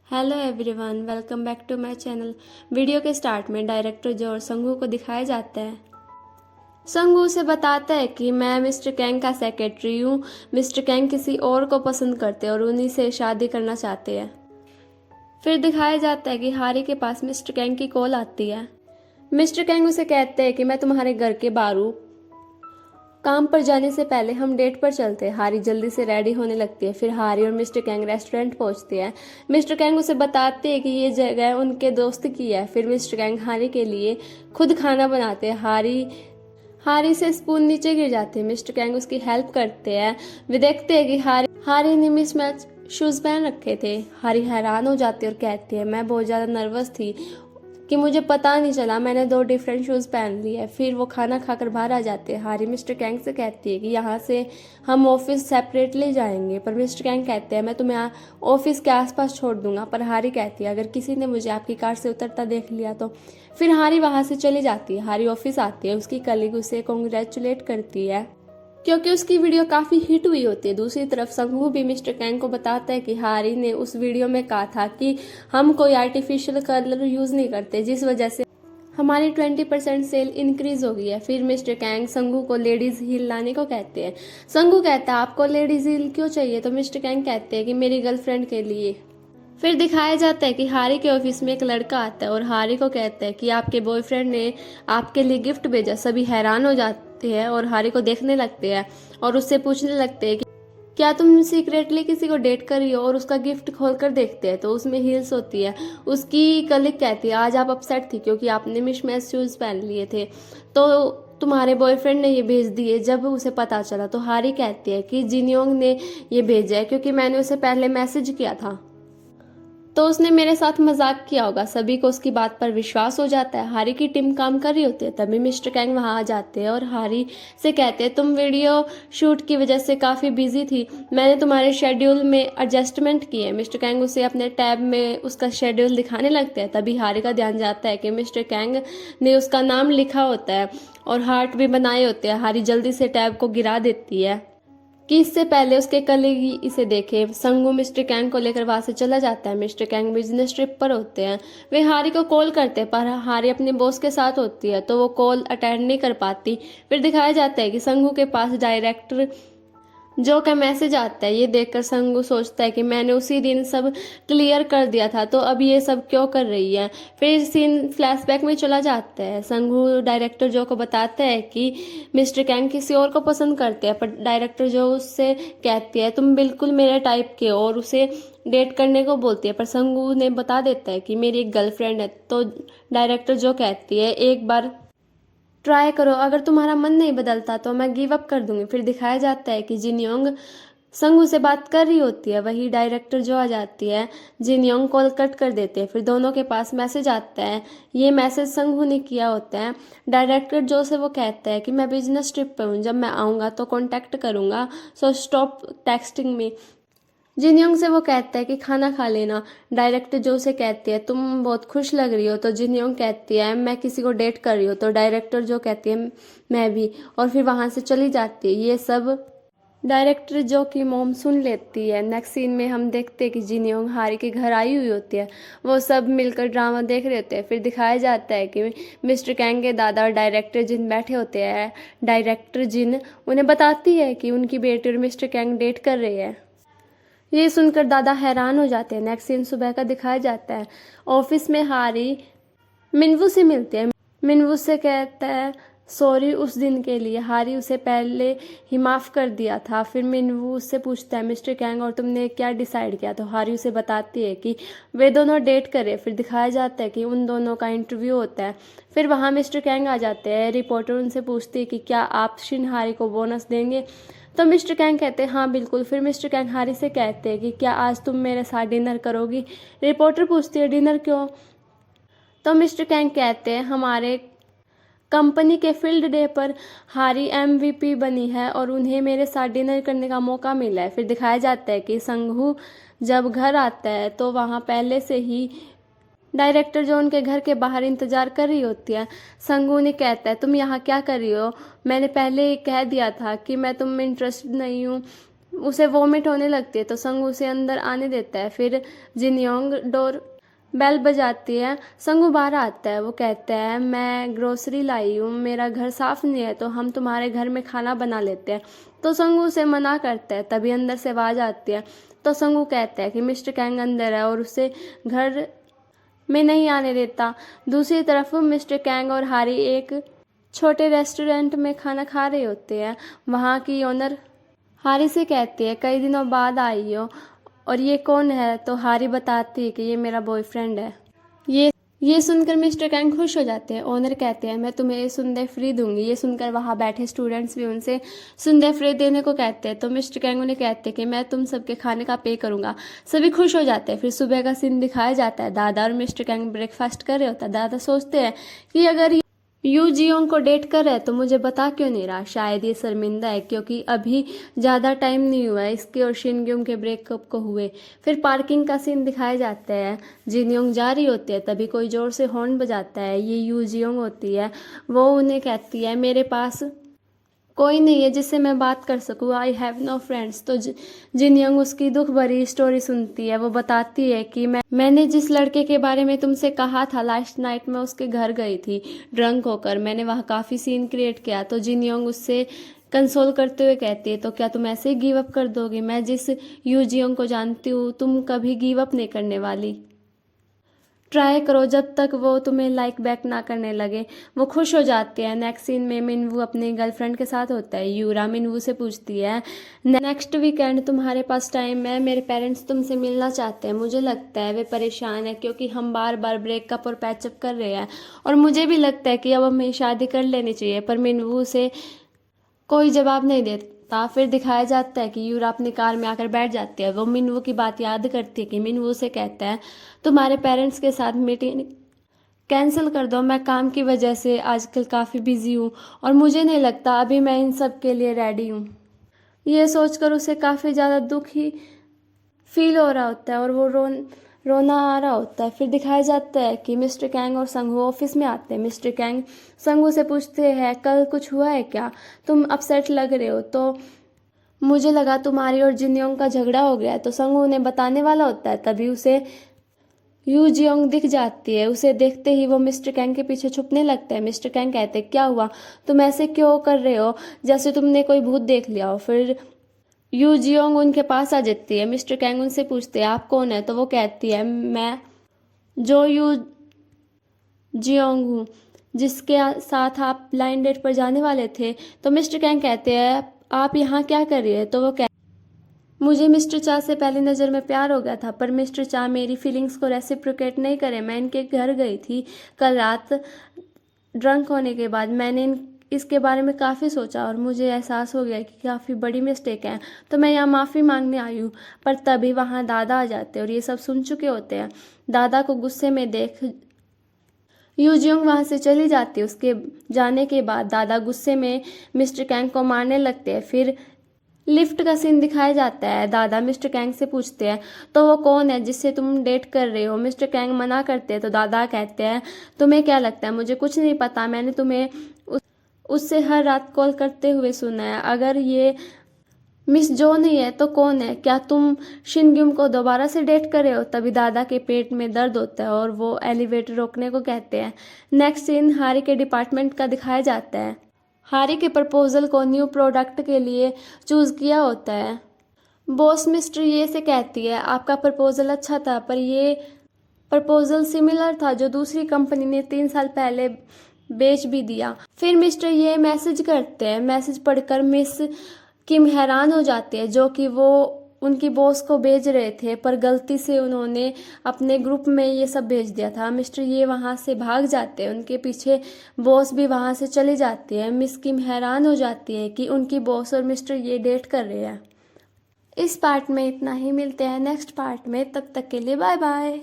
Hello everyone, welcome back to my channel. Video के start में director Jo और संगू को दिखाया जाता है। संगू उसे बताता है कि मैं मिस्टर कैंग का सेक्रेटरी हूँ। मिस्टर कैंग किसी और को पसंद करते हैं और उन्हीं से शादी करना चाहते हैं। फिर दिखाया जाता है कि हारी के पास मिस्टर कैंग की कॉल आती है। मिस्टर कैंग उसे कहते हैं कि मैं तुम्हारे घर के बाहर हूँ, काम पर जाने से पहले हम डेट पर चलते हैं। हारी जल्दी से रेडी होने लगती है। फिर हारी और मिस्टर कैंग रेस्टोरेंट पहुंचते हैं। मिस्टर कैंग उसे बताते हैं कि ये जगह उनके दोस्त की है। फिर मिस्टर कैंग हारी के लिए खुद खाना बनाते हैं। हारी से स्पून नीचे गिर जाते हैं। मिस्टर कैंग उसकी हेल्प करते हैं। वे देखते हैं कि हारी ने मिसमैच शूज पहन रखे थे। हारी हैरान हो जाती है और कहती है मैं बहुत ज़्यादा नर्वस थी कि मुझे पता नहीं चला, मैंने 2 डिफरेंट शूज़ पहन लिए। फिर वो खाना खाकर बाहर आ जाते हैं। हारी मिस्टर कैंग से कहती है कि यहाँ से हम ऑफिस सेपरेटली जाएंगे, पर मिस्टर कैंग कहते हैं मैं तुम्हें ऑफिस के आसपास छोड़ दूंगा। पर हारी कहती है अगर किसी ने मुझे आपकी कार से उतरता देख लिया तो। फिर हारी वहाँ से चली जाती है। हारी ऑफिस आती है। उसकी कलीग उसे कॉन्ग्रेचुलेट करती है क्योंकि उसकी वीडियो काफ़ी हिट हुई होती है। दूसरी तरफ संगू भी मिस्टर कैंग को बताता है कि हारी ने उस वीडियो में कहा था कि हम कोई आर्टिफिशियल कलर यूज़ नहीं करते, जिस वजह से हमारी 20% सेल इंक्रीज हो गई है। फिर मिस्टर कैंग संगू को लेडीज हील लाने को कहते हैं। संगू कहता है आपको लेडीज हील क्यों चाहिए? तो मिस्टर कैंग कहते हैं कि मेरी गर्लफ्रेंड के लिए। फिर दिखाया जाता है कि हारी के ऑफिस में एक लड़का आता है और हारी को कहता है कि आपके बॉयफ्रेंड ने आपके लिए गिफ्ट भेजा। सभी हैरान हो जाते हैं और हारी को देखने लगते हैं और उससे पूछने लगते हैं कि क्या तुम सीक्रेटली किसी को डेट कर रही हो? और उसका गिफ्ट खोलकर देखते हैं तो उसमें हील्स होती है। उसकी कलीग कहती है आज आप अपसेट थी क्योंकि आपने मिसमैच शूज पहन लिए थे, तो तुम्हारे बॉयफ्रेंड ने ये भेज दिए जब उसे पता चला। तो हारी कहती है कि जिनयोंग ने ये भेजा है क्योंकि मैंने उसे पहले मैसेज किया था, तो उसने मेरे साथ मजाक किया होगा। सभी को उसकी बात पर विश्वास हो जाता है। हारी की टीम काम कर रही होती है। तभी मिस्टर कैंग वहां आ जाते हैं और हारी से कहते हैं तुम वीडियो शूट की वजह से काफ़ी बिजी थी, मैंने तुम्हारे शेड्यूल में एडजस्टमेंट किए। मिस्टर कैंग उसे अपने टैब में उसका शेड्यूल दिखाने लगते हैं। तभी हारी का ध्यान जाता है कि मिस्टर कैंग ने उसका नाम लिखा होता है और हार्ट भी बनाए होते हैं। हारी जल्दी से टैब को गिरा देती है कि इससे पहले उसके कलीग इसे देखे। संगू मिस्टर कैंग को लेकर वहां से चला जाता है। मिस्टर कैंग बिजनेस ट्रिप पर होते हैं। वे हारी को कॉल करते हैं पर हारी अपने बॉस के साथ होती है तो वो कॉल अटेंड नहीं कर पाती। फिर दिखाया जाता है कि संगू के पास डायरेक्टर जो का मैसेज आता है। ये देखकर संगू सोचता है कि मैंने उसी दिन सब क्लियर कर दिया था, तो अब ये सब क्यों कर रही है। फिर सीन फ्लैशबैक में चला जाता है। संगू डायरेक्टर जो को बताता है कि मिस्टर कैंग किसी और को पसंद करते हैं, पर डायरेक्टर जो उससे कहती है तुम बिल्कुल मेरे टाइप के हो और उसे डेट करने को बोलती है। पर संगू ने बता देता है कि मेरी एक गर्लफ्रेंड है। तो डायरेक्टर जो कहती है एक बार ट्राई करो, अगर तुम्हारा मन नहीं बदलता तो मैं गिव अप कर दूंगी। फिर दिखाया जाता है कि जिनयोंग संगू से बात कर रही होती है। वही डायरेक्टर जो आ जाती है। जिनयोंग कॉल कट कर देते हैं। फिर दोनों के पास मैसेज आता है। ये मैसेज संगू ने किया होता है। डायरेक्टर जो से वो कहता है कि मैं बिजनेस ट्रिप पे हूँ, जब मैं आऊँगा तो कांटेक्ट करूँगा, सो स्टॉप टेक्सटिंग मी। जिनयोंग से वो कहता है कि खाना खा लेना। डायरेक्टर जो से कहती है तुम बहुत खुश लग रही हो। तो जिनयोंग कहती है मैं किसी को डेट कर रही हूँ। तो डायरेक्टर जो कहती है मैं भी, और फिर वहां से चली जाती है। ये सब डायरेक्टर जो की मोम सुन लेती है। नेक्स्ट सीन में हम देखते हैं कि जिनयोंग हारी के घर आई हुई होती है। वो सब मिलकर ड्रामा देख रहे होते हैं। फिर दिखाया जाता है कि मिस्टर कैंग के दादा और डायरेक्टर जिन बैठे होते हैं। डायरेक्टर जिन उन्हें बताती है कि उनकी बेटी और मिस्टर कैंग डेट कर रहे हैं। ये सुनकर दादा हैरान हो जाते हैं। नेक्स्ट सीन सुबह का दिखाया जाता है। ऑफिस में हारी मिनवू से मिलते हैं। मिनवू से कहता है सॉरी उस दिन के लिए, हारी उसे पहले ही माफ़ कर दिया था। फिर मिनवू उससे पूछता है मिस्टर कैंग और तुमने क्या डिसाइड किया? तो हारी उसे बताती है कि वे दोनों डेट करें। फिर दिखाया जाता है कि उन दोनों का इंटरव्यू होता है। फिर वहाँ मिस्टर कैंग आ जाते हैं। रिपोर्टर उनसे पूछती है कि क्या आप हारी को बोनस देंगे? तो मिस्टर कैंग कहते हैं हाँ बिल्कुल। फिर मिस्टर कैंग हारी से कहते हैं कि क्या आज तुम मेरे साथ डिनर करोगी? रिपोर्टर पूछती है डिनर क्यों? तो मिस्टर कैंग कहते हैं हमारे कंपनी के फील्ड डे पर हारी एमवीपी बनी है और उन्हें मेरे साथ डिनर करने का मौका मिला है। फिर दिखाया जाता है कि संगू जब घर आता है तो वहाँ पहले से ही डायरेक्टर जो उनके घर के बाहर इंतजार कर रही होती है। संगू ने कहता है तुम यहाँ क्या कर रही हो? मैंने पहले ही कह दिया था कि मैं तुम में इंटरेस्टेड नहीं हूँ। उसे वोमिट होने लगती है तो संगू उसे अंदर आने देता है। फिर जिन योंग डोर बेल बजाती है, संगू बाहर आता है। वो कहता है मैं ग्रोसरी लाई हूँ, मेरा घर साफ नहीं है तो हम तुम्हारे घर में खाना बना लेते हैं। तो संगू उसे मना करता है। तभी अंदर से आवाज़ आती है तो संगू कहता है कि मिस्टर कैंग अंदर है और उसे घर में नहीं आने देता। दूसरी तरफ मिस्टर कैंग और हारी एक छोटे रेस्टोरेंट में खाना खा रहे होते हैं। वहाँ की ओनर हारी से कहती है कई दिनों बाद आई हो और ये कौन है। तो हारी बताती है कि ये मेरा बॉयफ्रेंड है। ये सुनकर मिस्टर कैंग खुश हो जाते हैं। ओनर कहते हैं मैं तुम्हें ये संडे फ्री दूंगी। ये सुनकर वहाँ बैठे स्टूडेंट्स भी उनसे संडे फ्री देने को कहते हैं। तो मिस्टर कैंग उन्हें कहते हैं कि मैं तुम सबके खाने का पे करूंगा। सभी खुश हो जाते हैं। फिर सुबह का सीन दिखाया जाता है। दादा और मिस्टर कैंग ब्रेकफास्ट कर रहे होता है। दादा सोचते हैं कि अगर यू जियोंग को डेट कर रहा है तो मुझे बता क्यों नहीं रहा। शायद ये शर्मिंदा है क्योंकि अभी ज़्यादा टाइम नहीं हुआ है इसके और शिनग्युम के ब्रेकअप को हुए। फिर पार्किंग का सीन दिखाया जाता है। जिनयोंग जा रही होती है तभी कोई ज़ोर से हॉर्न बजाता है। ये यू जियोंग होती है। वो उन्हें कहती है मेरे पास कोई नहीं है जिससे मैं बात कर सकूँ। I have no friends. तो जिनयोंग उसकी दुख भरी स्टोरी सुनती है। वो बताती है कि मैंने जिस लड़के के बारे में तुमसे कहा था लास्ट नाइट में उसके घर गई थी ड्रंक होकर। मैंने वहाँ काफ़ी सीन क्रिएट किया। तो जिनयोंग उससे कंसोल करते हुए कहती है तो क्या तुम ऐसे ही गिव अप कर दोगी। मैं जिस यू जियोंग को जानती हूँ तुम कभी गिव अप नहीं करने वाली। ट्राई करो जब तक वो तुम्हें लाइक बैक ना करने लगे। वो खुश हो जाते हैं। नेक्स्ट सीन में मिनवू अपनी गर्लफ्रेंड के साथ होता है। यूरा मिनवू से पूछती है नेक्स्ट वीकेंड तुम्हारे पास टाइम है। मेरे पेरेंट्स तुमसे मिलना चाहते हैं। मुझे लगता है वे परेशान है क्योंकि हम बार बार ब्रेकअप और पैचअप कर रहे हैं और मुझे भी लगता है कि अब हमें शादी कर लेनी चाहिए। पर मिनवू से कोई जवाब नहीं देता। फिर दिखाया जाता है कि यूरा अपनी कार में आकर बैठ जाती है। वो मिनवू की बात याद करती है कि मिनवू से कहता है तुम्हारे पेरेंट्स के साथ मीटिंग कैंसिल कर दो। मैं काम की वजह से आजकल काफ़ी बिजी हूँ और मुझे नहीं लगता अभी मैं इन सब के लिए रेडी हूँ। ये सोचकर उसे काफ़ी ज़्यादा दुख ही फील हो रहा होता है और वो रोना आ रहा होता है। फिर दिखाया जाता है कि मिस्टर कैंग और संगू ऑफिस में आते हैं। मिस्टर कैंग संगू से पूछते हैं कल कुछ हुआ है क्या, तुम अपसेट लग रहे हो। तो मुझे लगा तुम्हारी और जिनयोंग का झगड़ा हो गया है। तो संगू उन्हें बताने वाला होता है। तभी उसे यू जियोंग दिख जाती है। उसे देखते ही वो मिस्टर कैंग के पीछे छुपने लगता है। मिस्टर कैंग कहते क्या हुआ, तुम ऐसे क्यों कर रहे हो जैसे तुमने कोई भूत देख लिया हो। फिर यू जियोंग उनके पास आ जाती है। मिस्टर कैंग उनसे पूछते हैं आप कौन है। तो वो कहती है मैं जो यू जियोंग हूँ जिसके साथ आप ब्लाइंड डेट पर जाने वाले थे। तो मिस्टर कैंग कहते हैं आप यहाँ क्या कर रही है। तो वो मुझे मिस्टर चा से पहली नज़र में प्यार हो गया था पर मिस्टर चा मेरी फीलिंग्स को रेसिप्रोकेट नहीं करे। मैं इनके घर गई थी कल रात ड्रंक होने के बाद। मैंने इसके बारे में काफ़ी सोचा और मुझे एहसास हो गया कि काफ़ी बड़ी मिस्टेक है तो मैं यहाँ माफ़ी मांगने आई हूँ। पर तभी वहाँ दादा आ जाते हैं और ये सब सुन चुके होते हैं। दादा को गुस्से में देख यू जियोंग वहाँ से चली जाती है। उसके जाने के बाद दादा गुस्से में मिस्टर कैंग को मारने लगते हैं। फिर लिफ्ट का सीन दिखाया जाता है। दादा मिस्टर कैंग से पूछते हैं तो वो कौन है जिससे तुम डेट कर रहे हो। मिस्टर कैंग मना करते हैं तो दादा कहते हैं तुम्हें क्या लगता है मुझे कुछ नहीं पता। मैंने तुम्हें उससे हर रात कॉल करते हुए सुना है। अगर ये मिस जो नहीं है तो कौन है। क्या तुम शिनग्युम को दोबारा से डेट कर रहे हो। तभी दादा के पेट में दर्द होता है और वो एलिवेटर रोकने को कहते हैं। नेक्स्ट सीन हारी के डिपार्टमेंट का दिखाया जाता है। हारी के प्रपोजल को न्यू प्रोडक्ट के लिए चूज़ किया होता है। बॉस मिस्टर ये से कहती है आपका प्रपोजल अच्छा था पर ये प्रपोजल सिमिलर था जो दूसरी कंपनी ने 3 साल पहले बेच भी दिया। फिर मिस्टर ये मैसेज करते हैं। मैसेज पढ़कर मिस किम हैरान हो जाती है जो कि वो उनकी बॉस को भेज रहे थे पर गलती से उन्होंने अपने ग्रुप में ये सब भेज दिया था। मिस्टर ये वहाँ से भाग जाते हैं। उनके पीछे बॉस भी वहाँ से चली जाती है। मिस किम हैरान हो जाती है कि उनकी बॉस और मिस्टर ये डेट कर रहे हैं। इस पार्ट में इतना ही। मिलते हैं नेक्स्ट पार्ट में, तब तक के लिए बाय बाय।